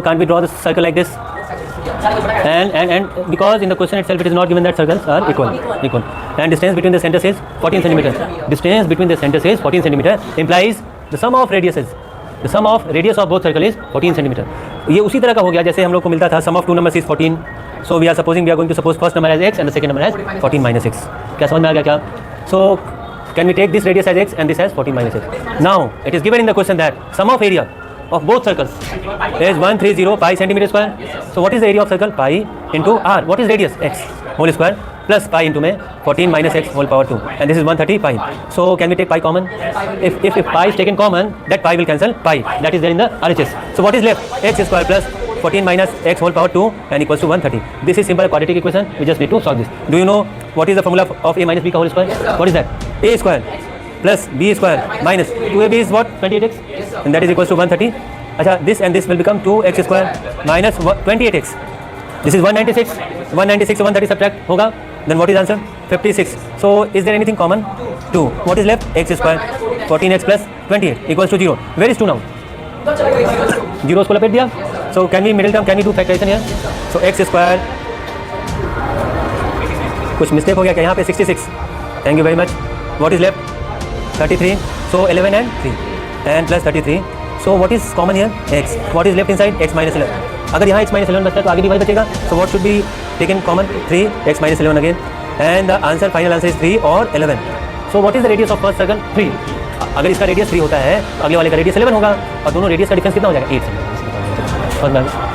Can't we draw the circle like this? And because in the question itself it is not given that circles are equal. And distance between the centers is 14 centimeter. Distance between the centers is 14 centimeter implies the sum of radiuses. The sum of radius of both circle is 14 centimeter. ये उसी तरह का हो गया जैसे हम लोग को मिलता था sum of two numbers is 14. So we are going to suppose first number as x and the second number as 14 minus x. क्या समझ में आ गया क्या? So can we take this radius as x and this as 14 minus x? Now it is given in the question that sum of area of both circles is 130 pi centimeter square. So what is the area of circle? Pi into r. What is radius? X whole square plus pi into 14 minus x whole power 2, and this is 130 pi. So can we take pi common? If pi is taken common, that pi will cancel pi that is there in the RHS. So what is left? X square plus 14 minus x whole power 2 and equals to 130. This is simple quadratic equation. We just need to solve this. Do you know what is the formula of a minus b whole square? What is that? A square plus b square minus 2ab is what? 28x, and that is equals to 130. Acha, this and this will become 2x square minus 28x. This is 196. 196 से 130 subtract होगा. Then what is answer? 56. So is there anything common? 2. What is left? X square 14x plus 28 equals to 0. Where is 2 now? Zeros को लपेट दिया. So can we middle term? Can we do factorization here? So x square. कुछ mistake हो गया क्या यहाँ पे? 66. Thank you very much. What is left? 33. So 11 and 3 and plus 33. So what is common here? X. What is left inside? X minus 11. अगर यहाँ x minus 11 बचता है तो आगे भी वही बचेगा. So what should be taken common? 3 x minus 11 again. And the answer, final answer is 3 or 11. So what is the radius of first circle? 3. अगर इसका रेडियस 3 होता है तो अगले वाले का रेडियस 11 होगा और दोनों रेडियस का डिफरेंस कितना हो जाएगा? 8 सेंटीमीटर.